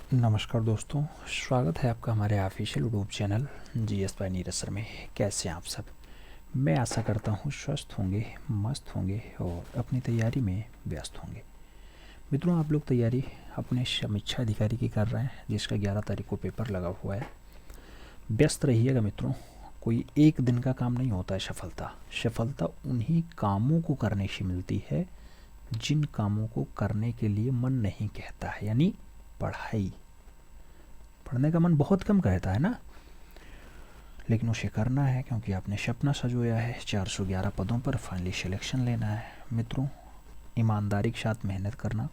नमस्कार दोस्तों, स्वागत है आपका हमारे official YouTube channel GS bye Neeraj sir में। कैसे हैं आप सब? मैं आशा करता हूँ स्वस्थ होंगे, मस्त होंगे और अपनी तैयारी में व्यस्त होंगे। मित्रों, आप लोग तैयारी अपने समीक्षा अधिकारी की कर रहे हैं, जिसका 11 तारीख को पेपर लगा हुआ है। व्यस्त रहिएगा मित्रों। कोई एक दिन का काम नहीं होता है सफलता। सफलता उन्हीं कामों को करने से मिलती है जिन कामों को करने के लिए मन नहीं कहता है, यानी पढ़ाई। पढ़ने का मन बहुत कम कहता है ना, लेकिन उसे करना है क्योंकि आपने सपना सजोया है 411 पदों पर फाइनली सिलेक्शन लेना है। मित्रों, ईमानदारी के साथ मेहनत करना।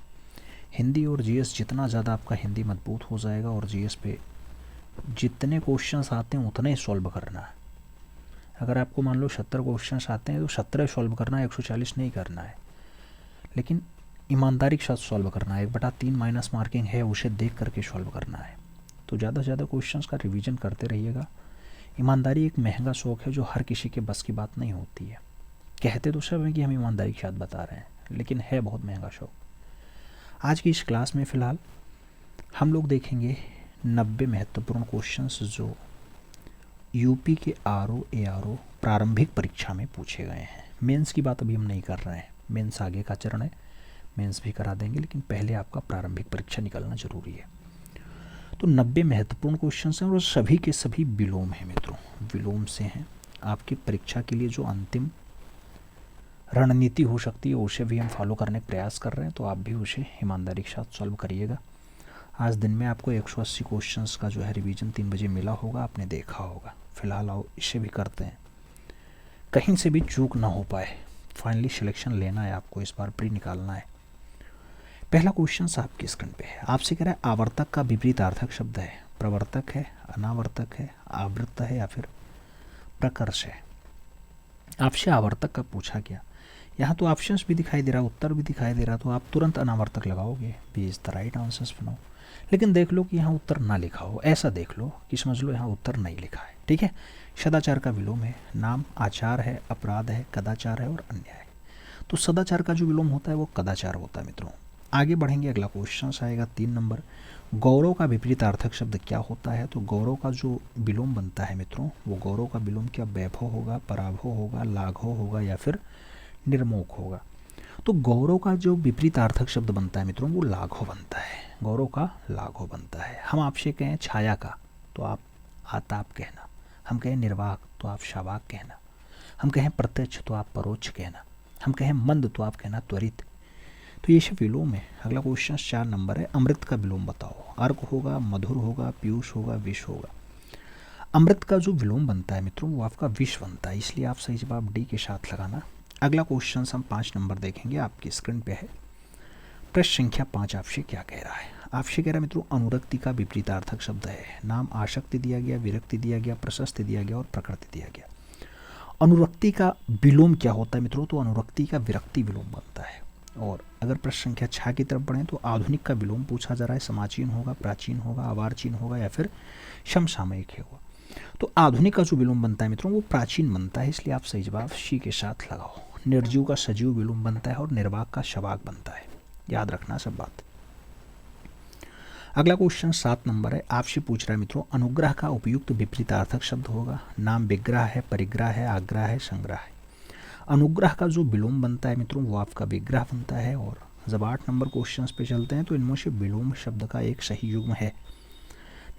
हिंदी और जीएस, जितना ज़्यादा आपका हिंदी मजबूत हो जाएगा और जीएस पे जितने क्वेश्चंस आते हैं उतने ही सॉल्व करना है। अगर आपको मान लो 70 क्वेश्चंस आते हैं तो 17 सॉल्व करना है, 140 नहीं करना है। लेकिन ईमानदारी के साथ सॉल्व करना है। 1/3 माइनस मार्किंग है, उसे देख करके सॉल्व करना है। तो ज़्यादा से ज़्यादा क्वेश्चंस का रिवीजन करते रहिएगा। ईमानदारी एक महंगा शौक है जो हर किसी के बस की बात नहीं होती है। कहते तो सब हैं कि हम ईमानदारी के साथ बता रहे हैं, लेकिन है बहुत महंगा शौक। आज की इस क्लास में फ़िलहाल हम लोग देखेंगे 90 महत्वपूर्ण क्वेश्चंस जो यूपी के आरओ एआरओ प्रारंभिक परीक्षा में पूछे गए हैं। मेंस की बात अभी हम नहीं कर रहे हैं, मेंस आगे का चरण है, मेंस भी करा देंगे, लेकिन पहले आपका प्रारंभिक परीक्षा निकलना ज़रूरी है। तो 90 महत्वपूर्ण क्वेश्चंस हैं और सभी के सभी विलोम हैं मित्रों, विलोम से हैं। आपकी परीक्षा के लिए जो अंतिम रणनीति हो सकती है उसे भी हम फॉलो करने का प्रयास कर रहे हैं, तो आप भी उसे ईमानदारी के साथ सॉल्व करिएगा। आज दिन में आपको 180 क्वेश्चंस का जो है रिवीजन 3 बजे मिला होगा, आपने देखा होगा। फिलहाल आओ इसे भी करते हैं, कहीं से भी चूक ना हो पाए। फाइनली सिलेक्शन लेना है आपको, इस बार प्री निकालना है। पहला क्वेश्चन आपकी स्क्रीन पे है। आपसे कह रहा है आवर्तक का विपरीतार्थक शब्द है, प्रवर्तक है, अनावर्तक है, आवृत्त है या फिर प्रकर्ष है। आपसे आवर्तक का पूछा गया। यहाँ तो ऑप्शंस भी दिखाई दे रहा, उत्तर भी दिखाई दे रहा, तो आप तुरंत अनावर्तक लगाओगे, B is the right answers बनाओ। लेकिन देख लो कि यहाँ उत्तर ना लिखा हो, ऐसा देख लो कि समझ लो यहाँ उत्तर नहीं लिखा है। ठीक है, सदाचार का विलोम है, नाम आचार है, अपराध है, कदाचार है और अन्याय है। तो सदाचार का जो विलोम होता है वो कदाचार होता है मित्रों। आगे बढ़ेंगे, अगला क्वेश्चन आएगा 3 नंबर। गौरव का विपरीतार्थक शब्द क्या होता है? तो गौरव का जो विलोम बनता है मित्रों, वो गौरव का विलोम क्या वैभव होगा, पराभव होगा, लाघव होगा या फिर निर्मोक होगा। तो गौरव का जो विपरीतार्थक शब्द बनता है मित्रों, वो लाघव बनता है। गौरव का लाघव बनता है। हम आपसे कहें छाया का तो आप आताप कहना, हम कहें निर्वाक तो आप शावाक कहना, हम कहें प्रत्यक्ष तो आप परोक्ष कहना, हम कहें मंद तो आप कहना त्वरित। तो ये सब विलोम है। अगला क्वेश्चन 4 नंबर है। अमृत का विलोम बताओ। अर्क होगा, मधुर होगा, पीयूष होगा, विष होगा। अमृत का जो विलोम बनता है मित्रों वो आपका विष बनता है, इसलिए आप सही जवाब डी के साथ लगाना। अगला क्वेश्चन हम 5 नंबर देखेंगे, आपकी स्क्रीन पे है। प्रश्न संख्या 5 आपसे क्या कह रहा है? आपसे कह रहा है मित्रों अनुरक्ति का विपरीतार्थक शब्द है। नाम आसक्ति दिया गया, विरक्ति दिया गया, प्रशस्ति दिया गया और प्रकृति दिया गया। अनुरक्ति का विलोम क्या होता है मित्रों? तो अनुरक्ति का विरक्ति विलोम बनता है। और अगर प्रश्न संख्या 6 की तरफ बढ़ें तो आधुनिक का विलोम पूछा जा रहा है। समाचीन होगा, प्राचीन होगा, अवारचीन होगा या फिर समसामयिक होगा। तो आधुनिक का जो विलोम बनता है मित्रों वो प्राचीन बनता है, इसलिए आप सही जवाब सी के साथ लगाओ। निर्जीव का सजीव विलोम बनता है और निर्वाक का शवाक बनता है, याद रखना सब बात। अगला क्वेश्चन 7 नंबर है। आपसे पूछ रहा है मित्रों अनुग्रह का उपयुक्त विपरीतार्थक शब्द होगा। नाम विग्रह है, परिग्रह है, आग्रह है, संग्रह है। अनुग्रह का जो विलोम बनता है मित्रों वो आपका विग्रह बनता है। और जब 8 नंबर क्वेश्चन पे चलते हैं तो इनमें से विलोम शब्द का एक सही युग्म है।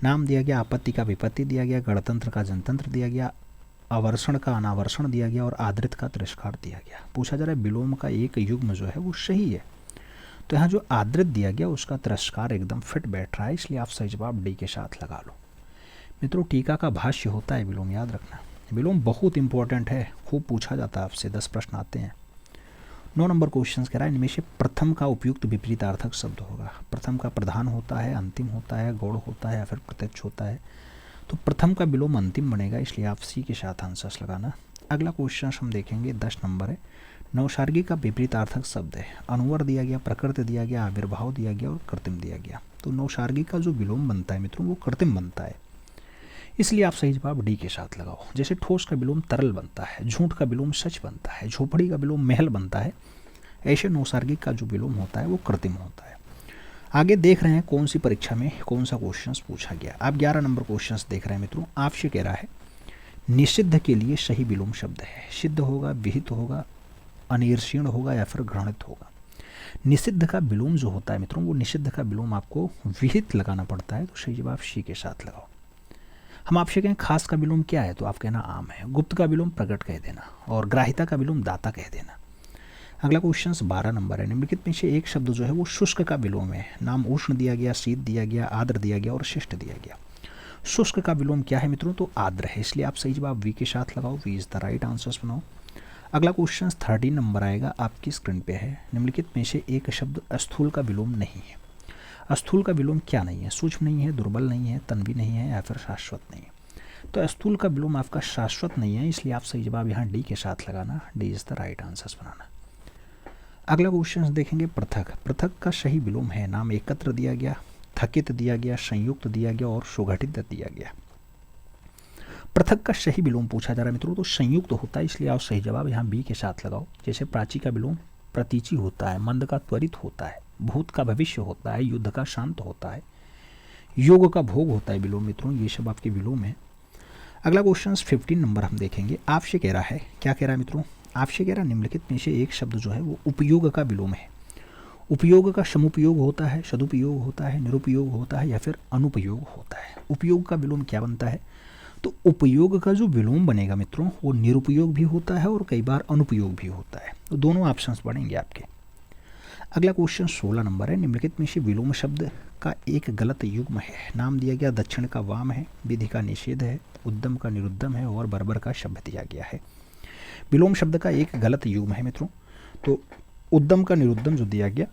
नाम दिया गया, आपत्ति का विपत्ति दिया गया, गणतंत्र का जनतंत्र दिया गया, आवर्षण का अनावर्षण दिया गया और आदृत का तिरस्कार दिया गया। पूछा जा रहा है विलोम का एक युग्म जो है वो सही है। तो यहाँ जो आदृत दिया गया उसका तिरस्कार एकदम फिट बैठ रहा है, इसलिए आप सही जवाब डी के साथ लगा लो। मित्रों टीका का भाष्य होता है विलोम, याद रखना। विलोम बहुत इंपॉर्टेंट है, खूब पूछा जाता है आपसे, 10 प्रश्न आते हैं। 9 नंबर क्वेश्चन कह रहा है इनमें से प्रथम का उपयुक्त विपरीतार्थक शब्द होगा। प्रथम का प्रधान होता है, अंतिम होता है, गौड़ होता है या फिर प्रत्यक्ष होता है। तो प्रथम का विलोम अंतिम बनेगा, इसलिए आप सी के साथ आंसर्स लगाना। अगला क्वेश्चन हम देखेंगे 10 नंबर है। नवसार्गी का विपरीतार्थक शब्द है। अनुवर दिया गया, प्रकृति दिया गया, आविर्भाव दिया गया और कृत्रिम दिया गया। तो नवसार्गी का जो विलोम बनता है मित्रों वो कृत्रिम बनता है, इसलिए आप सही जवाब डी के साथ लगाओ। जैसे ठोस का विलोम तरल बनता है, झूठ का विलोम सच बनता है, झोपड़ी का विलोम महल बनता है, ऐसे नवसार्गिक का जो विलोम होता है वो कृत्रिम होता है। आगे देख रहे हैं कौन सी परीक्षा में कौन सा क्वेश्चन पूछा गया। आप 11 नंबर क्वेश्चन देख रहे हैं मित्रों। आपसे कह रहा है निषिद्ध के लिए सही विलोम शब्द है। सिद्ध होगा, विहित होगा, अनिर्षीण होगा या फिर घृणित होगा। निषिद्ध का विलोम जो होता है मित्रों, वो निषिद्ध का विलोम आपको विहित लगाना पड़ता है, तो सही जवाब सी के साथ लगाओ। हम आपसे कहें खास का विलोम क्या है, तो आप कहना आम है। गुप्त का विलोम प्रकट कह देना, और ग्राह्यता का विलोम दाता कह देना। अगला क्वेश्चन 12 नंबर है। निम्नलिखित में से एक शब्द जो है वो शुष्क का विलोम है। नाम उष्ण दिया गया, शीत दिया गया, आर्द्र दिया गया और शिष्ट दिया गया। शुष्क का विलोम क्या है मित्रों, तो आर्द्र है, इसलिए आप सही जवाब वी के साथ लगाओ। V is the right answers बनाओ। अगला क्वेश्चन 13 नंबर आएगा, आपकी स्क्रीन पे है। निम्नलिखित में से एक शब्द स्थूल का विलोम नहीं है। स्थूल का विलोम क्या नहीं है, सूक्ष्म नहीं है, दुर्बल नहीं है, तन्वी नहीं है या फिर शाश्वत नहीं है। तो स्थूल का विलोम आपका शाश्वत नहीं है, इसलिए आप सही जवाब यहाँ डी के साथ लगाना। D is the right answers बनाना। अगला क्वेश्चन देखेंगे पृथक। पृथक का सही विलोम है। नाम एकत्र दिया गया, थकित दिया गया, संयुक्त दिया गया और सुगठित दिया गया। पृथक का सही विलोम पूछा जा रहा है मित्रों, तो संयुक्त होता है, इसलिए आप सही जवाब यहाँ बी के साथ लगाओ। जैसे प्राची का विलोम प्रतीचि होता है, मंद का त्वरित होता है, भूत का भविष्य होता है, युद्ध का शांत होता है, योग का भोग होता है विलोम मित्रों। ये सब आपके विलोम है। अगला क्वेश्चन 15 नंबर हम देखेंगे। आपसे कह रहा है, क्या कह रहा है मित्रों, आपसे कह रहा है निम्नलिखित में से एक शब्द जो है वो उपयोग का विलोम है। उपयोग का समुपयोग होता है, सदुपयोग होता है, निरुपयोग होता है या फिर अनुपयोग होता है। उपयोग का विलोम क्या बनता है, तो उपयोग का जो विलोम बनेगा मित्रों वो निरुपयोग भी होता है और कई बार अनुपयोग भी होता है। तो दोनों ऑप्शंस बनेंगे आपके। अगला क्वेश्चन 16 नंबर है। निम्नलिखित में से विलोम शब्द का एक गलत युग्म है। नाम दिया गया दक्षिण का वाम है, विधि का निषेध है, उद्यम का निरुद्धम है और बर्बर का शब्द दिया गया है। विलोम शब्द का एक गलत युग्म है मित्रों, तो उद्यम का निरुद्धम जो दिया गया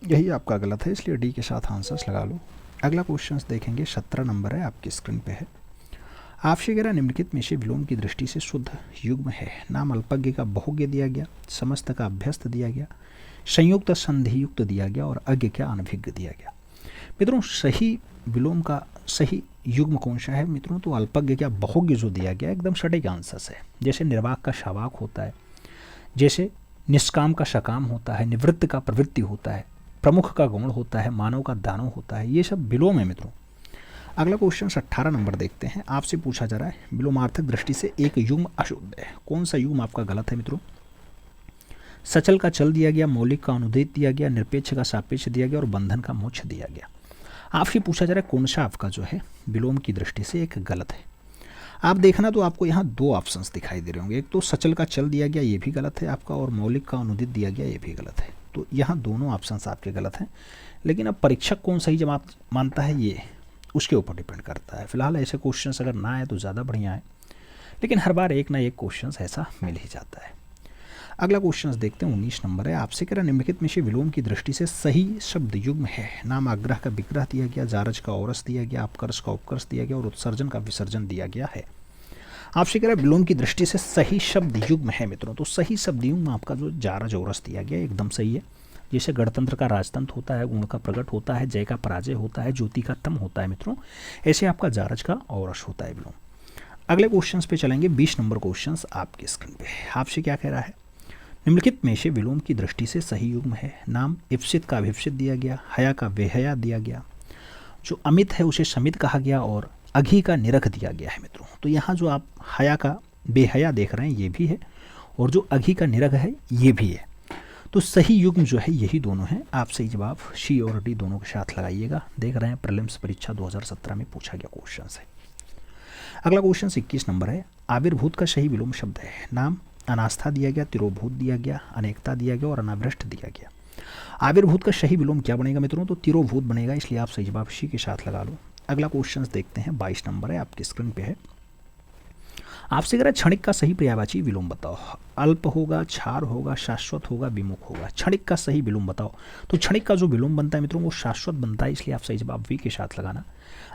यही आपका गलत है, इसलिए डी के साथ आंसर्स लगा लो। अगला क्वेश्चन देखेंगे 17 नंबर है, आपकी स्क्रीन पे है। आपसे कह रहा निम्नलिखित में से विलोम की दृष्टि से शुद्ध युग्म है। नाम अल्पज्ञ का बहुज्ञ दिया गया, समस्त का अभ्यस्त दिया गया, संयुक्त संधियुक्त दिया गया और अज्ञ का अनभिज्ञ दिया गया। मित्रों सही विलोम का सही युग्म कौन सा है मित्रों, तो अल्पज्ञ का बहुज्ञ जो दिया गया एकदम सटीक आंसर है। जैसे निर्वाक का शावाक होता है, जैसे निष्काम का सकाम होता है, निवृत्त का प्रवृत्ति होता है, प्रमुख का गौण होता है, मानव का दानव होता है, ये सब विलोम है मित्रों। अगला क्वेश्चन 18 नंबर देखते हैं। आपसे पूछा जा रहा है विलोमार्थक दृष्टि से एक युग्म अशुद्ध है। कौन सा युग्म आपका गलत है मित्रों, सचल का चल दिया गया, मौलिक का अनुदित दिया गया, निरपेक्ष का सापेक्ष दिया गया और बंधन का मोक्ष दिया गया। आपसे पूछा जा रहा है कौन सा आपका जो है विलोम की दृष्टि से एक गलत है। आप देखना तो आपको यहाँ दो ऑप्शंस दिखाई दे रहे होंगे। एक तो सचल का चल दिया गया, ये भी गलत है आपका, और मौलिक का अनुदित दिया गया, ये भी गलत है। तो यहाँ दोनों ऑप्शंस आपके गलत हैं, लेकिन अब परीक्षक कौन सही जवाब मानता है ये उसके ऊपर डिपेंड करता है। फिलहाल ऐसे क्वेश्चन अगर ना आए तो ज़्यादा बढ़िया है, लेकिन हर बार एक ना एक क्वेश्चन ऐसा मिल ही जाता है। अगला क्वेश्चन देखते हैं 19 नंबर है। आपसे कह रहा निम्नलिखित में से विलोम की दृष्टि से सही शब्द युग्म है। नाम आग्रह का विग्रह दिया गया, जारज का औरस दिया गया, अपकर्ष का उपकर्ष दिया गया और उत्सर्जन का विसर्जन दिया गया है। आपसे कह रहा है विलोम की दृष्टि से सही शब्द युग्म है मित्रों, तो सही शब्द युग्म आपका जो जारज औरस दिया गया एकदम सही है। जैसे गणतंत्र का राजतंत्र होता है, गुण का प्रगट होता है, जय का पराजय होता है, ज्योति का तम होता है मित्रों, ऐसे आपका जारज का औरस होता है विलोम। अगले क्वेश्चन पे चलेंगे। 20 नंबर क्वेश्चन आपकी स्क्रीन पे। आपसे क्या कह रहा है निम्नलिखित में से विलोम की दृष्टि से सही युग्म है। नाम इप्सित का अभिप्सित दिया गया, हया का बेहया दिया गया, जो अमित है उसे समित कहा गया और अघी का निरख दिया गया है मित्रों। तो यहाँ जो आप हया का बेहया देख रहे हैं ये भी है, और जो अघी का निरख है ये भी है। तो सही युग्म जो है यही दोनों हैं। आप सही जवाब सी और डी दोनों के साथ लगाइएगा। देख रहे हैं प्रीलिम्स परीक्षा 2017 में पूछा गया क्वेश्चन है। अगला क्वेश्चन 21 नंबर है। आविर्भूत का सही विलोम शब्द है। नाम अनास्था दिया गया, तिरोभूत दिया गया, अनेकता दिया गया और अनावृष्ट दिया गया। आविर्भूत का सही विलोम क्या बनेगा मित्रों, तो तिरोभूत बनेगा, इसलिए आप सही जवाब सी के साथ लगा लो। अगला क्वेश्चन देखते हैं 22 नंबर है, आपकी स्क्रीन पे है। आपसे कह रहा है क्षणिक का सही पर्यायवाची विलोम बताओ। अल्प होगा, छार होगा, शाश्वत होगा, विमुख होगा। क्षणिक का सही विलोम बताओ। तो क्षणिक का जो विलोम बनता है मित्रों वो शाश्वत बनता है, इसलिए आप सही जवाब वी के साथ लगाना।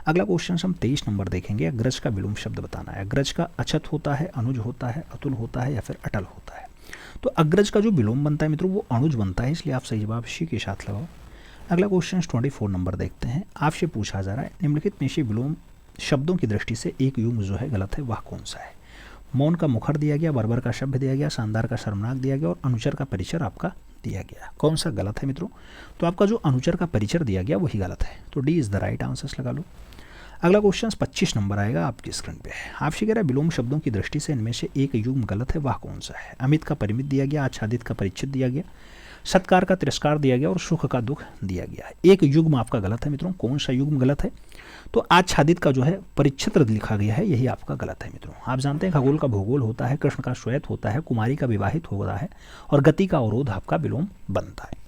अगला क्वेश्चन हम 23 नंबर देखेंगे। अग्रज का विलोम शब्द बताना है। अग्रज का अछत होता है, अनुज होता है, अतुल होता है या फिर अटल होता है। तो अग्रज का जो विलोम बनता है मित्रों वो अनुज बनता है, इसलिए आप सही जवाब सी के साथ लगाओ। अगला क्वेश्चन 24 नंबर देखते हैं। आपसे पूछा जा रहा है निम्नलिखित में से विलोम शब्दों की दृष्टि से एक युग्म जो है गलत है, वह कौन सा है। मौन का मुखर दिया गया, बर्बर का शब्द दिया गया, शानदार का शर्मनाक दिया गया और अनुचर का परिचर आपका दिया गया। कौन सा गलत है मित्रों? तो आपका जो अनुचर का परिचर दिया गया वही गलत है, तो D is the right answer लगा लो। अगला क्वेश्चन 25 नंबर आएगा आपकी स्क्रीन पे। आपसे कह रहा है विलोम शब्दों की दृष्टि से इनमें से एक युग्म गलत है, वह कौन सा है? अमित का परिमित दिया गया, आच्छादित का परिच्छेद दिया गया, सत्कार का तिरस्कार दिया गया और सुख का दुख दिया गया। एक युग्म आपका गलत है मित्रों। कौन सा युग्म गलत है? तो आच्छादित का जो है परिच्छेद लिखा गया है, यही आपका गलत है मित्रों। आप जानते हैं खगोल का भूगोल होता है, कृष्ण का श्वेत होता है, कुमारी का विवाहित होता है और गति का अवरोध आपका विलोम बनता है।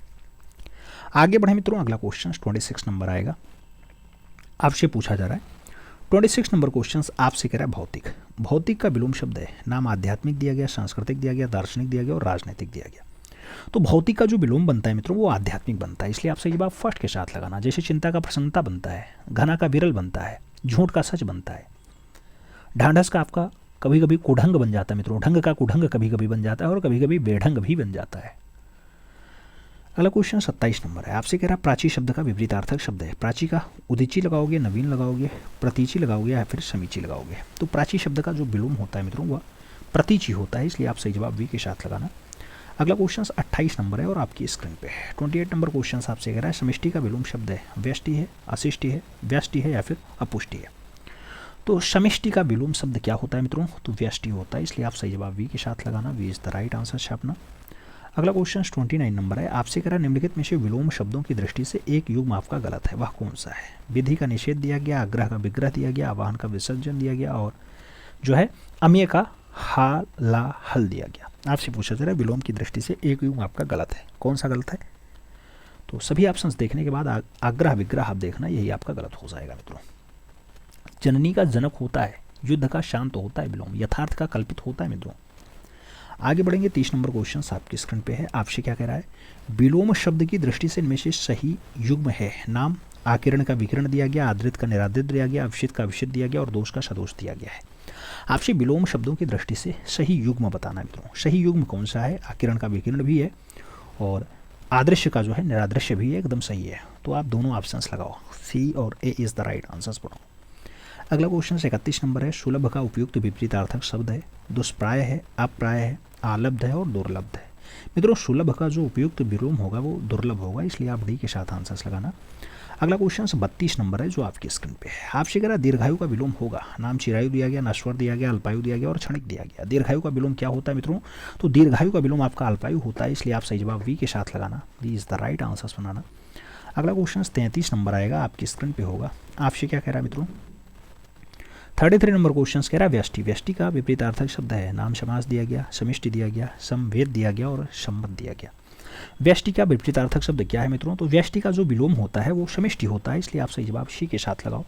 आगे बढ़े मित्रों, अगला क्वेश्चन 26 नंबर आएगा। आपसे पूछा जा रहा है 26 नंबर क्वेश्चन आपसे कह रहा है भौतिक। भौतिक का विलोम शब्द है, नाम आध्यात्मिक दिया गया, सांस्कृतिक दिया गया, दार्शनिक दिया गया और राजनीतिक दिया गया। तो भौतिक का जो विलोम बनता है मित्रों वो आध्यात्मिक बनता है, इसलिए आपसे जवाब फर्स्ट के साथ लगाना। जैसे चिंता का प्रसन्नता बनता है, घना का विरल बनता है, झूठ का सच बनता है, ढांढस का आपका कभी कभी कुढंग बन जाता है मित्रों, ढंग का कुढंग कभी कभी बन जाता है और कभी कभी बेढंग भी बन जाता है। अगला क्वेश्चन 27 नंबर है। आपसे कह रहा है प्राची शब्द का विपरीतार्थक शब्द है। प्राची का उदीची लगाओगे, नवीन लगाओगे, प्रतीची लगाओगे या फिर समीची लगाओगे। तो प्राची शब्द का जो विलोम होता है मित्रों वह प्रतीची होता है, इसलिए आप सही जवाब बी के साथ लगाना। अगला क्वेश्चन 28 नंबर है और आपकी स्क्रीन पे है 28 नंबर क्वेश्चन आपसे कह रहा है समष्टि का विलोम शब्द है, व्यष्टि है, अशिष्टि है, व्यष्टि है या फिर अपुष्टि है। तो समष्टि का विलोम शब्द क्या होता है मित्रों? तो व्यष्टि होता है, इसलिए आप सही जवाब वी के साथ लगाना। V is the right answer छापना। अगला क्वेश्चन 29 नंबर है। आपसे कह रहा है निम्नलिखित में से विलोम शब्दों की दृष्टि से एक युग्म आपका गलत है, वह कौन सा है? विधि का निषेध दिया गया, आग्रह का विग्रह दिया गया, आवाहन का विसर्जन दिया गया और जो है अम्य का हल दिया गया। आपसे पूछा जा रहा है विलोम की दृष्टि से एक युग्म आपका गलत है, कौन सा गलत है? तो सभी ऑप्शंस देखने के बाद आग्रह विग्रह आप देखना, यही आपका गलत हो जाएगा मित्रों। जननी का जनक होता है, युद्ध का शांत होता है विलोम, यथार्थ का कल्पित होता है मित्रों। आगे बढ़ेंगे 30 नंबर क्वेश्चन आपकी स्क्रीन पे है। आपसे क्या कह रहा है? विलोम शब्द की दृष्टि से इनमें से सही युग्म है। नाम आकिरण का विकिरण दिया गया, आदृत का निरादृत दिया गया, अवशित का अवशित दिया गया और दोष का सदोष दिया गया है। आपसे विलोम शब्दों की दृष्टि से सही युग्म बताना है मित्रों। सही युग्म कौन सा है? आकिरण का विकिरण भी है और आदृश्य का जो है निरादृश्य भी है, एकदम सही है। तो आप दोनों ऑप्शंस लगाओ, सी और ए इज द राइट आंसर्स बनाओ। अगला क्वेश्चन 31 नंबर है। सुलभ का उपयुक्त विपरीतार्थक शब्द है, दुष्प्राय है, अप्राय है, आलब्ध है और दुर्लभ है। मित्रों सुलभ का जो उपयुक्त विलोम होगा वो दुर्लभ होगा, इसलिए आप डी के साथ आंसर्स लगाना। अगला क्वेश्चन 32 नंबर है जो आपकी स्क्रीन पे है। आपसे कह रहा है दीर्घायु का विलोम होगा। नाम चिरायु दिया गया, नश्वर दिया गया, अल्पायु दिया गया और क्षणिक दिया गया। दीर्घायु का विलोम क्या होता है मित्रों? तो दीर्घायु का विलोम आपका अल्पायु होता है, इसलिए आप सही जवाब वी के साथ लगाना। D is the right answers बनाना। अगला क्वेश्चन 33 नंबर आएगा, आपकी स्क्रीन पे होगा। आपसे क्या कह रहा है मित्रों? 33 नंबर क्वेश्चन कह रहा है व्यष्टि। व्यष्टि का विपरीतार्थक शब्द है। नाम समास दिया गया, समिष्टि दिया गया, समवेद दिया गया और सम्मत दिया गया। व्यष्टि का विपरीतार्थक शब्द क्या है मित्रों? तो व्यष्टि का जो विलोम होता है वो समिष्टि होता है, इसलिए आप सही जवाब सी के साथ लगाओ।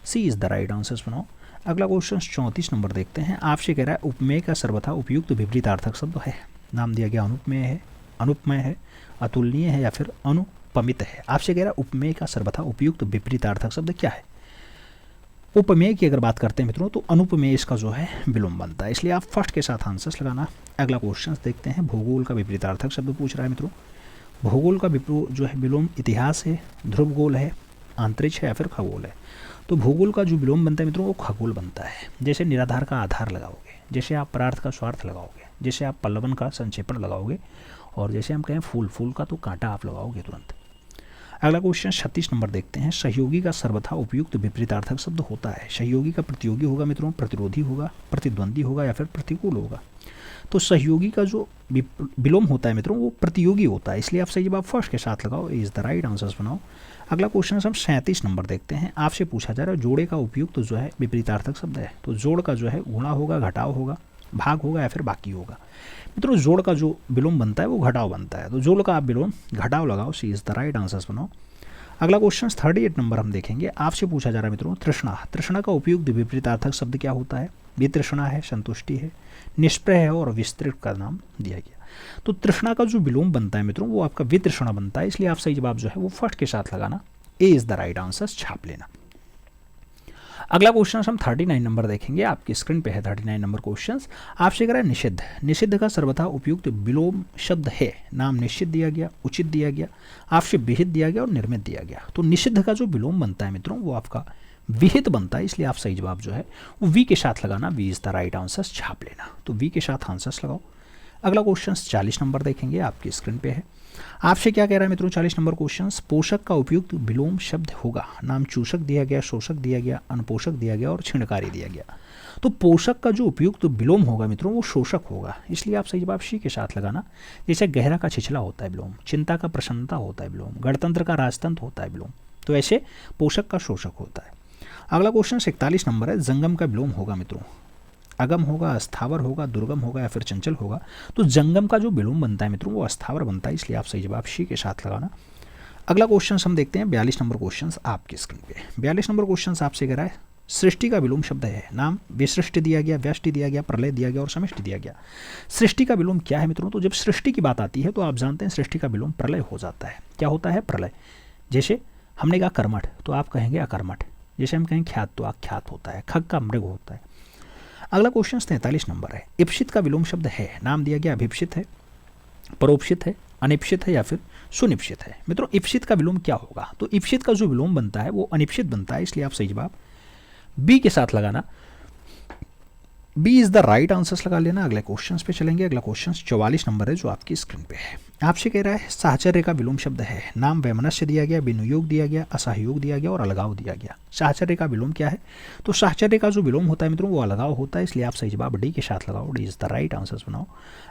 सी इज द राइट आंसर्स बनाओ। अगला क्वेश्चन 34 नंबर देखते हैं। आपसे कह रहा है उपमेय का सर्वथा उपयुक्त विपरीतार्थक शब्द है। नाम दिया गया अनुपमेय है, अनुपमय है, अतुलनीय है या फिर अनुपमित है। आपसे कह रहा है उपमेय का सर्वथा उपयुक्त विपरीतार्थक शब्द क्या है? उपमेय की अगर बात करते हैं मित्रों तो अनुपमेय इसका जो है विलोम बनता है, इसलिए आप फर्स्ट के साथ आंसर्स लगाना। अगला क्वेश्चन देखते हैं। भूगोल का विपरीतार्थक शब्द पूछ रहा है मित्रों। भूगोल का जो है विलोम इतिहास है, ध्रुवगोल है, अंतरिक्ष है या फिर खगोल है। तो भूगोल का जो विलोम बनता है मित्रों वो खगोल बनता है। जैसे निराधार का आधार लगाओगे, जैसे आप परार्थ का स्वार्थ लगाओगे, जैसे आप पल्लवन का संक्षेपण लगाओगे और जैसे हम कहें फूल का तो कांटा आप लगाओगे तुरंत। अगला क्वेश्चन 36 नंबर देखते हैं। सहयोगी का सर्वथा उपयुक्त विपरीतार्थक शब्द होता है। सहयोगी का प्रतियोगी होगा मित्रों, प्रतिरोधी होगा, प्रतिद्वंदी होगा या फिर प्रतिकूल होगा। तो सहयोगी का जो विलोम होता है मित्रों वो प्रतियोगी होता है, इसलिए आप सही जवाब फर्स्ट के साथ लगाओ। इज द राइट आंसर्स बनाओ। अगला क्वेश्चन हम 37 नंबर देखते हैं। आपसे पूछा जा रहा है जोड़े का उपयुक्त जो है विपरीतार्थक शब्द है। तो जोड़ का जो है गुणा होगा, घटाव होगा, भाग होगा या फिर बाकी होगा। मित्रों जोड़ का जो विलोम बनता है वो घटाव बनता है, तो जोड़ का आप विलोम घटाव लगाओ। सी इज द राइट आंसर्स बनाओ। अगला क्वेश्चन 38 नंबर हम देखेंगे। आपसे पूछा जा रहा है मित्रों तृष्णा। तृष्णा का उपयुक्त विपरीतार्थक शब्द क्या होता है? वितृष्णा है, संतुष्टि है, निष्प्रय है और विस्तृत का नाम दिया गया। तो तृष्णा का जो विलोम बनता है मित्रों वो आपका वितृष्णा बनता है, इसलिए आप सही जवाब जो है वो फर्स्ट के साथ लगाना। ए इज द राइट आंसर छाप लेना। अगला क्वेश्चन हम 39 नंबर देखेंगे। आपकी स्क्रीन पे है 39 नंबर क्वेश्चन। आपसे कह रहा है निषिद्ध। निषिद्ध का सर्वथा उपयुक्त विलोम शब्द है। नाम निश्चित दिया गया, उचित दिया गया, आपसे विहित दिया गया और निर्मित दिया गया। तो निषिद्ध का जो विलोम बनता है मित्रों वो आपका विहित बनता है, इसलिए आप सही जवाब जो है वो वी के साथ लगाना। V is the right answer छाप लेना। तो वी के साथ आंसर्स लगाओ। अगला क्वेश्चन 40 नंबर देखेंगे, आपकी स्क्रीन पे है। आपसे क्या कह रहा है मित्रों 40 नंबर क्वेश्चन, पोषक का उपयुक्त विलोम शब्द होगा। नाम चूषक दिया गया, शोषक दिया गया, अनपोषक दिया गया और छिणकारी दिया गया। तो पोषक का जो उपयुक्त विलोम होगा मित्रों वो शोषक होगा, इसलिए आप सही जवाब सी के साथ लगाना। जैसे गहरा का छिछला होता है विलोम, चिंता का प्रसन्नता होता है विलोम, गणतंत्र का राजतंत्र होता है विलोम, तो ऐसे पोषक का शोषक होता है। अगला क्वेश्चन 41 नंबर है, जंगम का विलोम होगा मित्रों। अगम होगा, अस्थावर होगा, दुर्गम होगा या फिर चंचल होगा। तो जंगम का जो विलोम बनता है मित्रों वो अस्थावर बनता है, इसलिए आप सही जवाब सी के साथ लगाना। अगला क्वेश्चन हम देखते हैं 42 नंबर क्वेश्चन आपकी स्क्रीन पे। 42 नंबर क्वेश्चन आपसे कह रहा है सृष्टि का विलोम शब्द है। नाम विसृष्टि दिया गया, व्यष्टि दिया गया, प्रलय दिया गया और समष्टि दिया गया। सृष्टि का विलोम क्या है मित्रों, तो जब सृष्टि की बात आती है तो आप जानते हैं सृष्टि का विलोम प्रलय हो जाता है। क्या होता है, प्रलय। जैसे हमने कहा कर्मठ तो आप कहेंगे अकर्मठ, जैसे हम कहें ख्यात तो आख्यात होता है, खग का मृग होता है। अगला क्वेश्चन 43 नंबर है, इप्सित का विलोम शब्द है। नाम दिया गया अभिप्सित है, परोपसित है, अनिप्सित है या फिर सुनिप्सित है। मित्रों इप्सित का विलोम क्या होगा, तो इप्सित का जो विलोम बनता है वो अनिप्सित बनता है, इसलिए आप सही जवाब बी के साथ लगाना। B is the right answer लगा लेना। अगले क्वेश्चन पे चलेंगे। अगला क्वेश्चन 44 नंबर है जो आपकी स्क्रीन पे है। आपसे कह रहा है साहचर्य का विलोम शब्द है। नाम वैमनस्य दिया गया, विनियोग दिया गया, असहयोग दिया गया और अलगाव दिया गया। साहचर्य का विलोम क्या है, तो साहचर्य का जो विलोम होता है मित्रों वो अलगाव होता है, इसलिए आप सही जवाब डी के साथ लगाओ। D is the right answer बनाओ।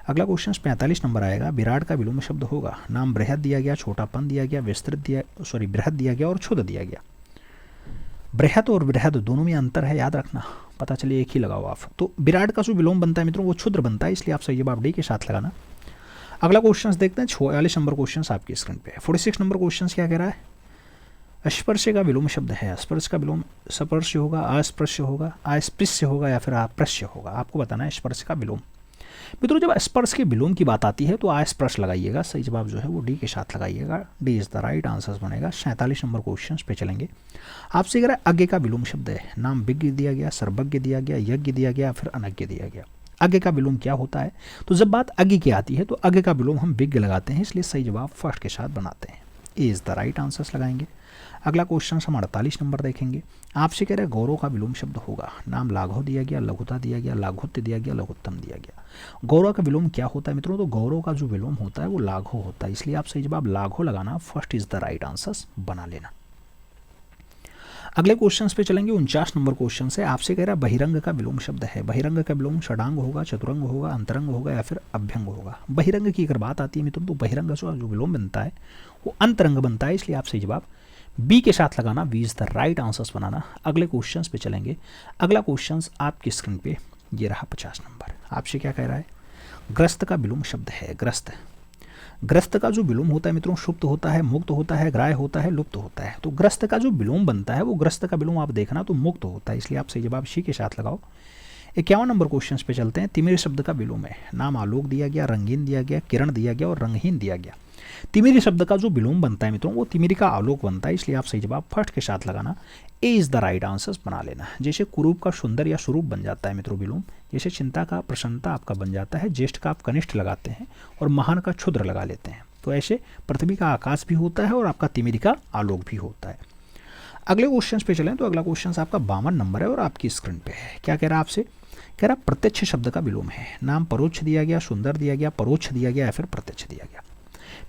अगला क्वेश्चन 45 नंबर आएगा, विराट का विलोम शब्द होगा। नाम बृहद दिया गया, छोटापन दिया गया, बृहद दिया गया और क्षुद्र दिया गया। बृहद और बृहद दोनों में अंतर है, याद रखना, पता चलिए एक ही लगाओ आप। तो विराट का जो विलोम बनता है मित्रों वो क्षुद्र बनता है, इसलिए आप सही जवाब डी के साथ लगाना। अगला क्वेश्चन देखते हैं 46 नंबर क्वेश्चन आपकी स्क्रीन पे। 46 नंबर क्वेश्चन क्या कह रहा है, स्पर्श का विलोम शब्द है। स्पर्श का विलोम स्पर्श होगा, अस्पृश्य होगा, अस्पृश्य होगा या फिर अप्रश्य होगा। आपको बताना है स्पर्श का विलोम। मित्रों जब स्पर्श के विलोम की बात आती है तो अस्पर्श लगाइएगा, सही जवाब जो है वो डी के साथ लगाइएगा। D is the right answer बनेगा। 47 नंबर क्वेश्चन पे चलेंगे। आपसे कह रहा है अज्ञ का विलोम शब्द है। नाम विज्ञ दिया गया, सर्वज्ञ दिया गया, यज्ञ दिया गया, फिर अनज्ञ दिया गया। अज्ञ का विलोम क्या होता है, तो जब बात अज्ञ की आती है तो अज्ञ का विलोम हम विज्ञ लगाते हैं, इसलिए सही जवाब फर्स्ट के साथ बनाते हैं। ए इज द राइट आंसर लगाएंगे। अगला क्वेश्चन हम 48 नंबर देखेंगे। आपसे कह रहे हैं गौरव का विलोम शब्द होगा। नाम लाघव दिया गया, लघुता दिया गया, लाघुत्य दिया गया, लघुत्तम दिया गया। गौरव का विलोम क्या होता है मित्रों, तो गौरव का जो विलोम होता है वो लाघव होता है, इसलिए आप सही जवाब लाघव लगाना। First is the right answer बना लेना। अगले क्वेश्चन पे चलेंगे। 49 नंबर क्वेश्चन से आपसे कह रहा है बहिरंग का विलोम शब्द है। बहिरंग का विलोम षडांग होगा, चतुरंग होगा, अंतरंग होगा या फिर अभ्यंग होगा। बहिरंग की अगर बात आती है मित्रों तो बहिरंग जो विलोम बनता है वो अंतरंग बनता है, इसलिए आप सही जवाब बी के साथ लगाना। B is the right answer बनाना। अगले क्वेश्चन पे चलेंगे। अगला क्वेश्चन आपकी स्क्रीन पे ये रहा 50 नंबर। आपसे क्या कह रहा है, ग्रस्त का विलोम शब्द है। ग्रस्त का जो विलोम होता है मित्रों सुप्त होता है, मुक्त होता है, ग्राह्य होता है, लुप्त होता है। तो ग्रस्त का जो विलोम बनता है वो ग्रस्त का विलोम आप देखना तो मुक्त होता है, इसलिए आप सही जवाब सी के साथ लगाओ। 51 नंबर क्वेश्चन पे चलते हैं। तिमिर शब्द का विलोम है। नाम आलोक दिया गया, रंगीन दिया गया, किरण दिया गया और रंगहीन दिया गया। तिमिरी शब्द का जो विलोम बनता है मित्रों वो तिमिरी का आलोक बनता है, इसलिए आप सही जवाब फर्स्ट के साथ लगाना। ए इज द राइट आंसर बना लेना। जैसे कुरूप का सुंदर या स्वरूप बन जाता है मित्रों विलोम, जैसे चिंता का प्रसन्नता आपका बन जाता है, ज्येष्ठ का आप कनिष्ठ लगाते हैं और महान का क्षुद्र लगा लेते हैं। तो ऐसे पृथ्वी का आकाश भी होता है और आपका तिमिरी का आलोक भी होता है। अगले क्वेश्चन पे चलें तो अगला क्वेश्चन आपका 52 नंबर है और आपकी स्क्रीन पे है। क्या कह रहा है आपसे, कह रहा प्रत्यक्ष शब्द का विलोम है। नाम परोक्ष दिया गया, सुंदर दिया गया, परोक्ष दिया गया या फिर प्रत्यक्ष दिया गया।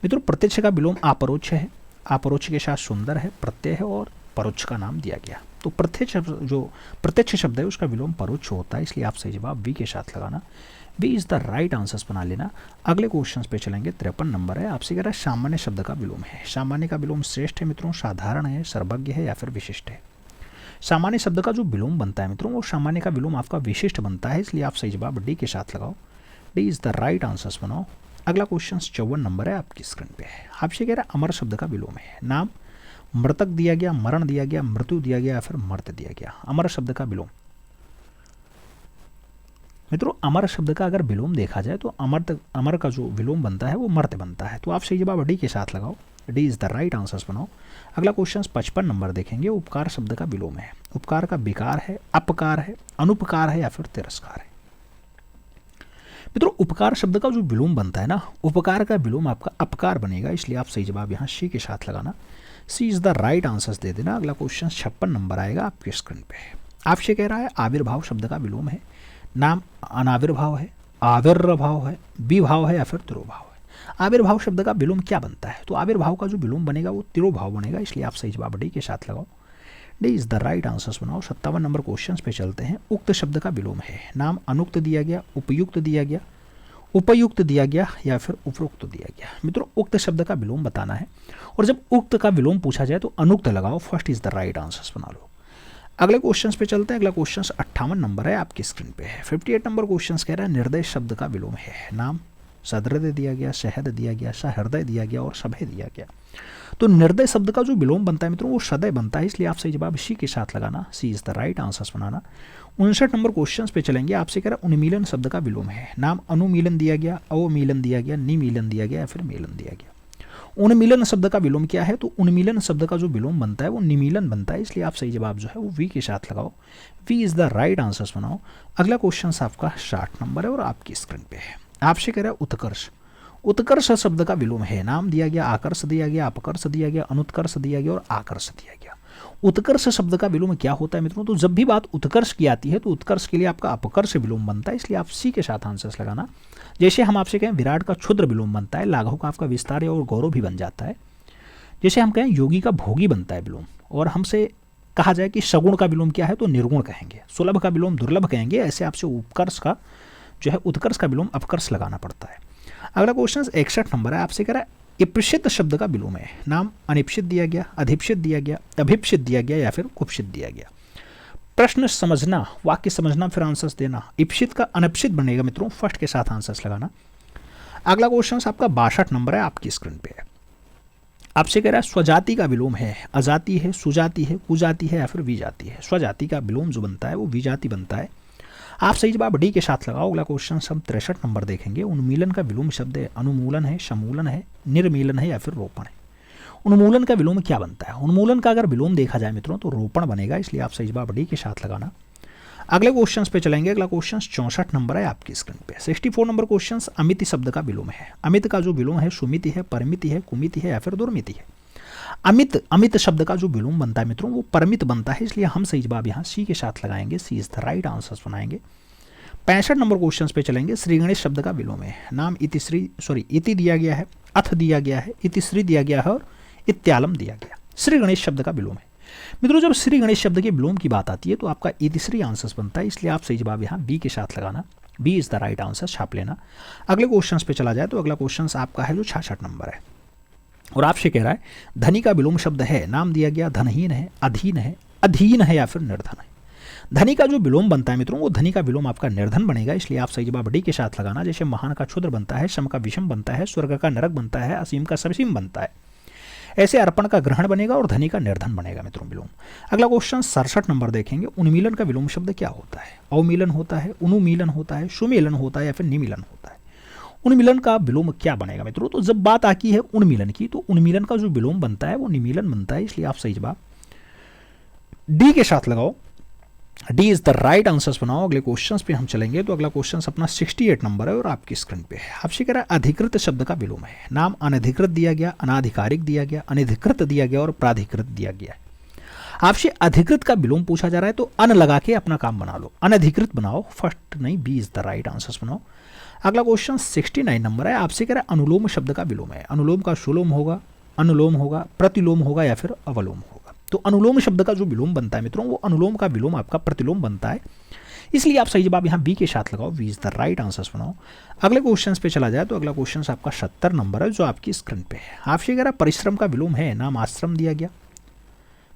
मित्रों प्रत्यक्ष का विलोम अपरोक्ष है, अपरोक्ष के साथ सुंदर है, प्रत्यय है और परोक्ष का नाम दिया गया। तो प्रत्यक्ष शब्द है उसका विलोम परोक्ष होता है, इसलिए आप सही जवाब बी के साथ लगाना। B is the right answer बना लेना। अगले क्वेश्चन पे चलेंगे। 53 नंबर है। आपसे कह रहा है सामान्य शब्द का विलोम है। सामान्य का विलोम श्रेष्ठ है मित्रों, साधारण है, सर्वज्ञ है या फिर विशिष्ट है। सामान्य शब्द का जो विलोम बनता है मित्रों वो सामान्य का विलोम आपका विशिष्ट बनता है, इसलिए आप सही जवाब डी के साथ लगाओ। D is the right answer बनाओ। अगला क्वेश्चन 54 नंबर है आपकी स्क्रीन पे है। आपसे कह रहा है अमर शब्द का विलोम है। नाम मृतक दिया गया, मरण दिया गया, मृत्यु दिया गया या फिर मर्त दिया गया। अमर शब्द का विलोम मित्रों अमर शब्द का अगर विलोम देखा जाए तो अमर का जो विलोम बनता है वो मर्त बनता है, तो आप सही जवाब डी के साथ लगाओ। D is the right answer बनाओ। अगला क्वेश्चन 55 नंबर देखेंगे। उपकार शब्द का विलोम है। उपकार का विकार है, अपकार है, अनुपकार है या फिर तिरस्कार है। मित्रों उपकार शब्द का जो विलोम बनता है ना, उपकार का विलोम आपका अपकार बनेगा, इसलिए आप सही जवाब यहाँ सी के साथ लगाना। C is the right answer दे देना। अगला क्वेश्चन 56 नंबर आएगा आपके स्क्रीन पे। आपसे कह रहा है आविर्भाव शब्द का विलोम है। नाम अनाविर्भाव है, आविर्भाव है, विभाव है या फिर तिरोभाव है। आविर्भाव शब्द का विलोम क्या बनता है? तो आविर्भाव का जो विलोम बनेगा वो तिरोभाव बनेगा, इसलिए आप सही जवाब डी के साथ लगाओ। D is the right answers बनाओ। 57 नंबर क्वेश्चन पे चलते हैं। उक्त शब्द का विलोम है, नाम अनुक्त दिया गया, उपयुक्त दिया गया, उपयुक्त दिया गया या फिर उपरोक्त दिया गया। मित्रों उक्त शब्द का विलोम बताना है और जब उक्त का विलोम पूछा जाए तो अनुक्त लगाओ, first is the right answers बना लो। अगले क्वेश्चन पे चलते हैं। अगला क्वेश्चन 58 नंबर है, आपकी स्क्रीन पे है। 58 नंबर क्वेश्चन कह रहा है निर्देश शब्द का विलोम है, नाम सदृदय दिया गया, सहद दिया गया, सहृदय दिया गया और सभय दिया गया। तो निर्दय शब्द का जो विलोम बनता है मित्रों वो सदय बनता है, इसलिए आप सही जवाब सी के साथ लगाना, C is the right answers बनाना। 59 नंबर क्वेश्चन पे चलेंगे। आपसे कह रहा है उन्मीलन शब्द का विलोम है, नाम अनुमीलन दिया गया, अवमीलन दिया गया, निमीलन दिया गया या फिर मेलन दिया गया। उन्मीलन शब्द का विलोम क्या है? तो उन्मीलन शब्द का जो विलोम बनता है वो निमीलन बनता है, इसलिए आप सही जवाब जो है वो वी के साथ लगाओ, V is the right answers बनाओ। अगला क्वेश्चन आपका 60 नंबर है और आपकी स्क्रीन पे है। आपसे कह रहा है उत्कर्ष। उत्कर्ष शब्द का विलोम है, नाम दिया गया, आकर्ष दिया गया, अपकर्ष दिया गया, अनुत्कर्ष दिया गया और आकर्ष दिया गया। उत्कर्ष शब्द का विलोम क्या होता है मित्रों? तो जब भी बात उत्कर्ष की आती है तो उत्कर्ष के लिए आपका अपकर्ष विलोम बनता है, इसलिए आप सी के साथ आंसर्स लगाना। जैसे हम आपसे कहें विराट का क्षुद्र विलोम बनता है, लाघव का आपका विस्तार और गौरव भी बन जाता है। जैसे हम कहें योगी का भोगी बनता है विलोम, और हमसे कहा जाए कि सगुण का विलोम क्या है तो निर्गुण कहेंगे, सुलभ का विलोम दुर्लभ कहेंगे, ऐसे आपसे उत्कर्ष का जो है उत्कर्ष का विलोम अपकर्ष लगाना पड़ता है। अगला क्वेश्चन 61 नंबर है। आपसे कह रहा है इप्सित शब्द का विलोम है, नाम अनिप्सित दिया गया, अधिप्सित दिया गया, अभिप्सित दिया गया या फिर कुप्सित दिया गया। प्रश्न समझना, वाक्य समझना, फिर आंसर्स देना। इप्सित का अनप्सित बनेगा मित्रों, फर्स्ट के साथ आंसर्स लगाना। अगला क्वेश्चन आपका 62 नंबर है, आपकी स्क्रीन पे है। आपसे कह रहा है स्वजाति का विलोम है, अजाति है, सुजाति है, कुजाति है या फिर विजाति है। स्वजाति का विलोम जो बनता है वो विजाति बनता है, आप सही जवाब डी के साथ लगाओ। अगला क्वेश्चन हम 63 नंबर देखेंगे। उन्मीलन का विलोम शब्द है, अनुमूलन है, समूलन है, निर्मीलन है या फिर रोपण है। उन्मूलन का विलोम क्या बनता है? उन्मूलन का अगर विलोम देखा जाए मित्रों तो रोपण बनेगा, इसलिए आप सही जवाब डी के साथ लगाना। अगले क्वेश्चन पे चलेंगे। अगला क्वेश्चन 64 नंबर है, आपकी स्क्रीन पे। 64 नंबर क्वेश्चन अमिति शब्द का विलोम है, अमित का जो विलोम है सुमिति है, परिमिति है, कुमिति है या फिर दुर्मिति है। अमित शब्द का जो विलोम बनता है मित्रों वो परमित बनता है, इसलिए हम सही जवाब यहाँ सी के साथ लगाएंगे, सी इज द राइट आंसर्स बनाएंगे। 65 नंबर क्वेश्चन पे चलेंगे। श्री गणेश शब्द का विलोम है, नाम इति दिया गया है, अथ दिया गया है, इतिश्री दिया गया है और इत्यालम दिया गया। श्री गणेश शब्द का विलोम है मित्रों, जब श्री गणेश शब्द के विलोम की बात आती है तो आपका इतिश्री आंसर्स बनता है, इसलिए आप सही जवाब यहाँ बी के साथ लगाना, B is the right answer, छाप लेना। अगले क्वेश्चन पे चला जाए तो अगला क्वेश्चन आपका है जो 66 नंबर है और आपसे कह रहा है धनी का विलोम शब्द है, नाम दिया गया, धनहीन है, अधीन है या फिर निर्धन है। धनी का जो विलोम बनता है मित्रों वो धनी का विलोम आपका निर्धन बनेगा, इसलिए आप सही जवाब डी के साथ लगाना। जैसे महान का क्षुद्र बनता है, सम का विषम बनता है, स्वर्ग का नरक बनता है, असीम का ससीम बनता है, ऐसे अर्पण का ग्रहण बनेगा और धनी का निर्धन बनेगा मित्रों विलोम। अगला क्वेश्चन 67 नंबर देखेंगे। उन्मीलन का विलोम शब्द क्या होता है? अवमीलन होता है, अनुमीलन होता है, सुमेलन होता है या फिर निमीलन होता है। उन्मीलन का विलोम क्या बनेगा मित्रों? तो जब बात आती है उन्मीलन की तो उन्मीलन का जो विलोम बनता है वो निमीलन बनता है, इसलिए आप सही जवाब डी के साथ लगाओ, D is the right answers बनाओ। अगले क्वेश्चन पे हम चलेंगे तो अगला क्वेश्चन अपना 68 नंबर है और आपकी स्क्रीन पे है। आपसे कह रहा है अधिकृत शब्द का विलोम है, नाम अनधिकृत दिया गया, अनाधिकारिक दिया गया, अनधिकृत दिया गया और प्राधिकृत दिया गया। आपसे अधिकृत का विलोम पूछा जा रहा है तो अन लगा के अपना काम बना लो, अनधिकृत बनाओ, फर्स्ट नहीं, B is the right answers बनाओ। अगला क्वेश्चन 69 नंबर है। आपसे कह रहा है अनुलोम शब्द का विलोम है, अनुलोम का सुलोम होगा, अनुलोम होगा, प्रतिलोम होगा या फिर अवलोम होगा। तो अनुलोम शब्द का जो विलोम बनता है मित्रों वो अनुलोम का विलोम आपका प्रतिलोम बनता है, इसलिए आप सही जवाब यहाँ बी के साथ लगाओ, V is the right answers बनाओ। अगले क्वेश्चन पे चला जाए तो अगला क्वेश्चन आपका 70 नंबर है जो आपकी स्क्रीन पे है। आपसे कह रहा है परिश्रम का विलोम है, नाम आश्रम दिया गया,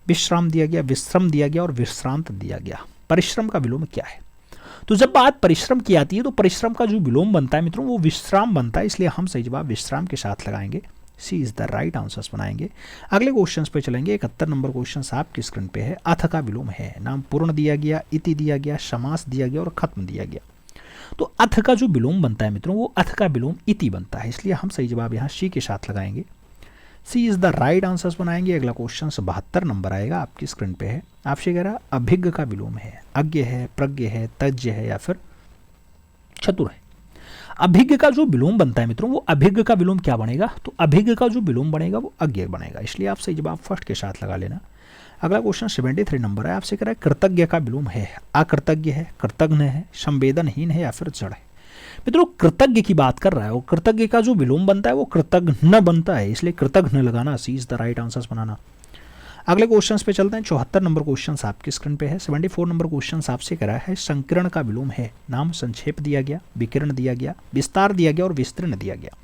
विश्राम दिया गया, विश्रम दिया गया और विश्रांत दिया गया। परिश्रम का विलोम क्या है? तो जब बात परिश्रम की आती है तो परिश्रम का जो विलोम बनता है मित्रों वो विश्राम बनता है, इसलिए हम सही जवाब विश्राम के साथ लगाएंगे, सी इज द राइट आंसर्स बनाएंगे। अगले क्वेश्चन पे चलेंगे। 71 नंबर क्वेश्चन आपकी स्क्रीन पे है। अथ का विलोम है, नाम पूर्ण दिया गया, इति दिया गया, समास दिया गया और खत्म दिया गया। तो अथ का जो विलोम बनता है मित्रों वो अथ का विलोम इति बनता है, इसलिए हम सही जवाब यहाँ सी के साथ लगाएंगे, सी इज द राइट आंसर्स बनाएंगे। अगला क्वेश्चन 72 नंबर आएगा, आपकी स्क्रीन पे है। आपसे कह रहा अभिज्ञ का विलोम है, अज्ञ है, प्रज्ञ है, तज्ञ है या फिर चतुर है। अभिज्ञ का जो विलोम बनता है मित्रों वो अभिज्ञ का विलोम क्या बनेगा? तो अभिज्ञ का जो विलोम बनेगा वो अज्ञ बनेगा, इसलिए आप सही जवाब फर्स्ट के साथ लगा लेना। अगला क्वेश्चन 73 नंबर है। आपसे कह रहा है कृतज्ञ का विलोम है, अकृतज्ञ है, कृतघ्न है, संवेदनहीन है या फिर जड़ है। मित्रों कृतज्ञ की बात कर रहा है, और कृतज्ञ का जो विलोम बनता है वो कृतघ्न बनता है, इसलिए कृतघ्न लगाना, C is the right answer बनाना। अगले क्वेश्चन पे चलते हैं। 74 नंबर क्वेश्चन आपकी स्क्रीन पे है। 74 नंबर क्वेश्चन आपसे कह रहा है संकीर्ण का विलोम है, नाम संक्षेप दिया गया, विकिरण दिया गया, विस्तार दिया गया और विस्तृण दिया गया।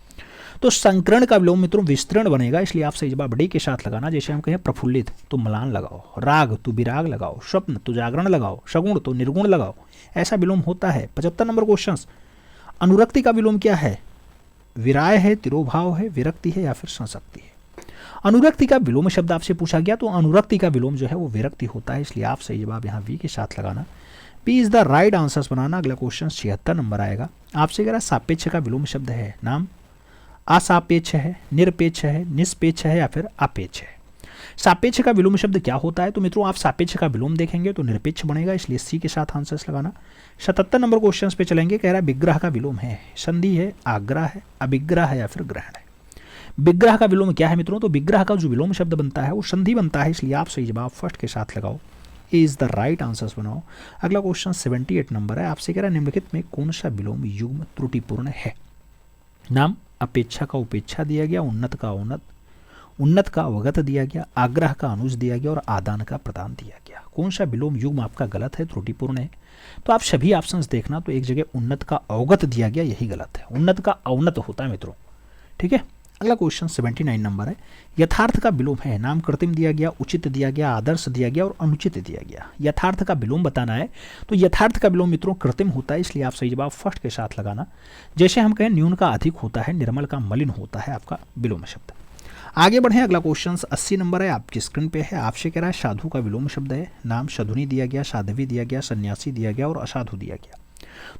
तो संकीर्ण का विलोम मित्रों विस्तृण बनेगा, इसलिए आप सही जवाब डी के साथ लगाना। जैसे हम कहें प्रफुल्लित तो मलान लगाओ, राग तो विराग लगाओ, स्वप्न तो जागरण लगाओ, सगुण तो निर्गुण लगाओ, ऐसा विलोम होता है। 75 नंबर क्वेश्चन अनुरक्ति का विलोम क्या है? विराय है, तिरोभाव है, विरक्ति है या फिर संसक्ति है। अनुरक्ति का विलोम शब्द आपसे पूछा गया तो अनुरक्ति का विलोम जो है वो विरक्ति होता है, इसलिए आप सही जवाब यहाँ वी के साथ लगाना। P is the right answer बनाना। अगला क्वेश्चन 76 नंबर आएगा। आपसे कह रहा है सापेक्ष का विलोम शब्द है, नाम असापेक्ष है, निरपेक्ष है, निष्पेक्ष है या फिर अपेक्ष है। सापेक्ष का विलोम शब्द क्या होता है? तो मित्रों आप सापेक्ष का विलोम देखेंगे तो निरपेक्ष बनेगा, इसलिए सी के साथ आंसर्स लगाना। 77 नंबर क्वेश्चन पे चलेंगे। कह रहा है विग्रह का विलोम है, संधि है, आग्रह है, अभिग्रह है या फिर ग्रहण है। विग्रह का विलोम क्या है मित्रों? तो विग्रह का जो विलोम शब्द बनता है वो संधि बनता है, इसलिए आप सही जवाब फर्स्ट के साथ लगाओ, ए इज द राइट आंसर्स बनाओ। अगला क्वेश्चन 78 नंबर है। आपसे कह रहा है निम्नलिखित में कौन सा विलोम युग्म त्रुटिपूर्ण है? नाम अपेक्षा का उपेक्षा दिया गया, उन्नत का औन्नत, उन्नत का अवगत दिया गया, आग्रह का अनुज दिया गया और आदान का प्रदान दिया गया। कौन सा विलोम युग्म आपका गलत है, त्रुटिपूर्ण है? तो आप सभी ऑप्शंस देखना। तो एक जगह उन्नत का अवगत दिया गया, यही गलत है, उन्नत का औन्नत होता है मित्रों, ठीक है। अगला क्वेश्चन 79 नंबर है। यथार्थ का विलोम है, नाम कृत्रिम दिया गया, उचित दिया गया, आदर्श दिया गया और अनुचित दिया गया। यथार्थ का विलोम बताना है तो यथार्थ का विलोम मित्रों कृत्रिम होता है, इसलिए आप सही जवाब फर्स्ट के साथ लगाना। जैसे हम कहें न्यून का अधिक होता है, निर्मल का मलिन होता है आपका विलोम शब्द। आगे बढ़े। अगला क्वेश्चन 80 नंबर है, आपकी स्क्रीन पे है। आपसे कह रहा है साधु का विलोम शब्द है, नाम साधुनी दिया गया, साध्वी दिया गया, सन्यासी दिया गया और असाधु दिया गया।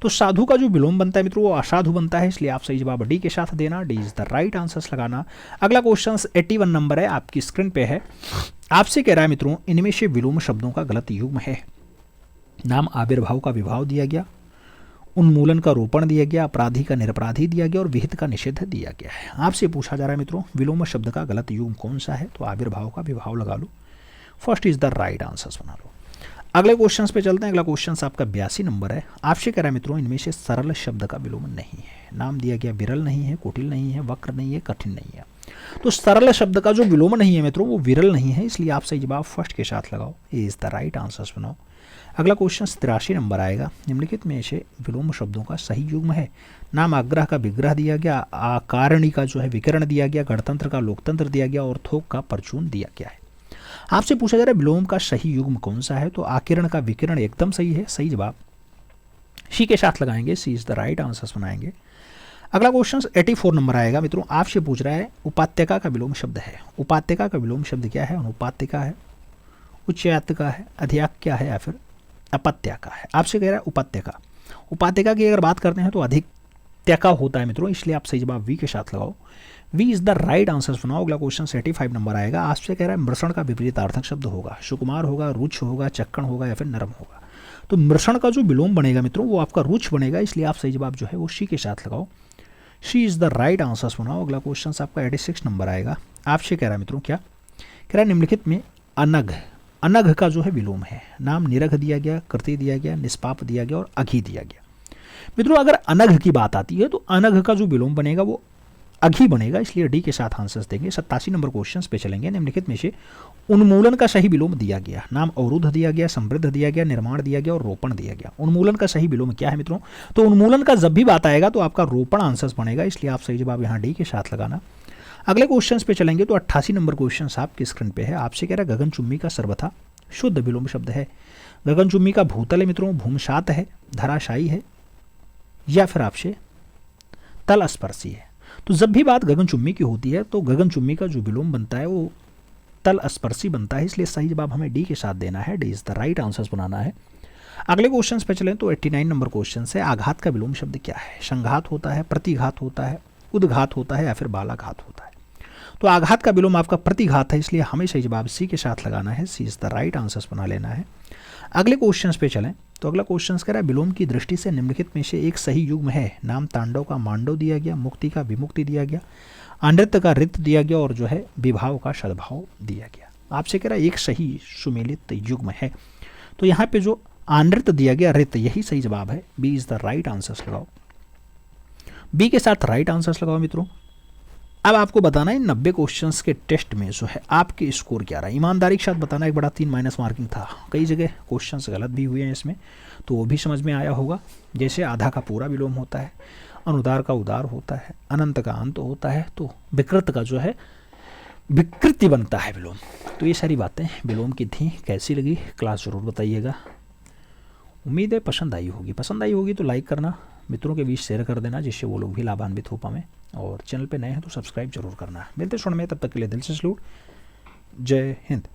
तो साधु का जो विलोम बनता है मित्रों वो असाधु बनता है, इसलिए आप सही जवाब डी के साथ देना, D is the right answers लगाना। अगला क्वेश्चन 81 नंबर है, आपकी स्क्रीन पे है। आपसे कह रहा है मित्रों इनमें से विलोम शब्दों का गलत युग्म है। नाम आविर्भाव का विभाव दिया गया, उन्मूलन का रोपण दिया गया, अपराधी का निरपराधी दिया गया और विहित का निषेध दिया गया है। आपसे पूछा जा रहा है मित्रों विलोम शब्द का गलत युग्म कौन सा है? तो आविर्भाव का विभाव लगा लो, first is the right answers बना लो। अगले क्वेश्चन पे चलते हैं। अगला क्वेश्चन आपका 82 नंबर है। आपसे कह रहा है मित्रों इनमें से सरल शब्द का विलोम नहीं है। नाम दिया गया विरल नहीं है, कुटिल नहीं है, वक्र नहीं है, कठिन नहीं है। तो सरल शब्द का जो विलोम नहीं है मित्रों वो विरल नहीं है, इसलिए आप सही जवाब फर्स्ट के साथ लगाओ, ए इज द राइट आंसर्स बनाओ। अगला क्वेश्चन 83 नंबर आएगा। निम्नलिखित में से विलोम शब्दों का सही युग्म है। नाम आग्रह का विग्रह दिया गया, आकारणी का जो है विकरण दिया गया, गणतंत्र का लोकतंत्र दिया गया और थोक का परचून दिया गया है। आपसे पूछा जा रहा है विलोम का सही युग्म कौन सा है? तो आकिरण का विकिरण एकदम सही है, सही जवाब सी के साथ लगाएंगे, सी इज द राइट आंसर्स बनाएंगे। अगला क्वेश्चन 84 नंबर आएगा मित्रों। आपसे पूछ रहा है उपात्यका का विलोम शब्द है। उपात्यका का विलोम शब्द क्या है? अनुपात्यका है, उच्चात्यका है, अधिक्या है या फिर अपत्यका है। आपसे कह रहा है उपात्यका। उपात्यका की अगर बात करते हैं तो अधिक्यका होता है मित्रों, इसलिए आप सही जवाब वी के साथ लगाओ, V is the right answer बनाओ। अगला क्वेश्चन 85 नंबर आएगा। आपसे कह रहा है मृषण का विपरीतार्थक शब्द होगा, सुकुमार होगा, रुच होगा, चक्कण होगा या फिर नरम होगा। तो मृषण का जो विलोम बनेगा मित्रों वो आपका रुच बनेगा, इसलिए आप सही जवाब जो है वो सी के साथ लगाओ, सी इज द राइट आंसर बनाओ। अगला क्वेश्चन आपका 86 नंबर आएगा। आपसे कह रहा है मित्रों क्या कह रहा है? निम्नलिखित में अनघ, अनघ का जो है विलोम है। नाम निरघ दिया गया, कृति दिया गया, निष्पाप दिया गया और अघी दिया गया। मित्रों अगर अनघ की बात आती है तो अनघ का जो विलोम बनेगा वो अघी बनेगा, इसलिए डी के साथ आंसर्स देंगे। 87 नंबर क्वेश्चन पे चलेंगे। निम्नलिखित में से उन्मूलन का सही विलोम दिया गया। नाम अवरुद्ध दिया गया, समृद्ध दिया गया, निर्माण दिया गया और रोपण दिया गया। उन्मूलन का सही विलोम क्या है मित्रों? तो उन्मूलन का जब भी बात आएगा तो आपका रोपण आंसर्स बनेगा, इसलिए आप सही जवाब यहाँ डी के साथ लगाना। अगले क्वेश्चन पे चलेंगे तो 88 नंबर क्वेश्चन आपके स्क्रीन पे है। आपसे कह रहा है गगनचुम्बी का सर्वथा शुद्ध विलोम शब्द है। गगनचुम्बी का भूतल है मित्रों, भूमशात है, धराशायी है या फिर आपसे तल स्पर्शी है। तो जब भी बात गगनचुम्बी की होती है तो गगनचुम्बी का जो विलोम बनता है वो तल स्पर्शी बनता है, इसलिए सही जवाब हमें डी के साथ देना है, D is the right answers बनाना है। अगले क्वेश्चन पे चलें तो 89 नंबर क्वेश्चन है। आघात का विलोम शब्द क्या है? संघात होता है, प्रतिघात होता है, उद्घात होता है या फिर बालाघात होता है। तो आघात का विलोम आपका प्रतिघात है, इसलिए हमें सही जवाब सी के साथ लगाना है, सी इज द राइट आंसर्स बना लेना है। अगले क्वेश्चन पे चलें तो अगला क्वेश्चन कह रहा है विलोम की दृष्टि से निम्नलिखित में से एक सही युग्म है। नाम तांडव का मांडव दिया गया, मुक्ति का विमुक्ति दिया गया, अनृत्य का रित दिया गया और जो है विभाव का सद्भाव दिया गया। आपसे कह रहा है एक सही सुमेलित युग्म है, तो यहाँ पे जो अनृत्य दिया गया, रित, यही सही जवाब है, B is the right answers लगाओ, बी के साथ राइट आंसर्स लगाओ मित्रों। अब आपको बताना है 90 क्वेश्चंस के टेस्ट में जो है आपके स्कोर क्या रहा। ईमानदारी के साथ बताना, एक बड़ा 3 माइनस मार्किंग था, कई जगह क्वेश्चंस गलत भी हुए हैं इसमें, तो वो भी समझ में आया होगा। जैसे आधा का पूरा विलोम होता है, अनुदार का उदार होता है, अनंत का अंत होता है, तो विकृत का जो है विकृति बनता है विलोम। तो ये सारी बातें विलोम की थी। कैसी लगी क्लास ज़रूर बताइएगा। उम्मीद है पसंद आई होगी। पसंद आई होगी तो लाइक करना, मित्रों के बीच शेयर कर देना, जिससे वो लोग भी लाभान्वित हो पाएं। और चैनल पे नए हैं तो सब्सक्राइब जरूर करना। मिलते सुन में, तब तक के लिए दिल से सलूट। जय हिंद।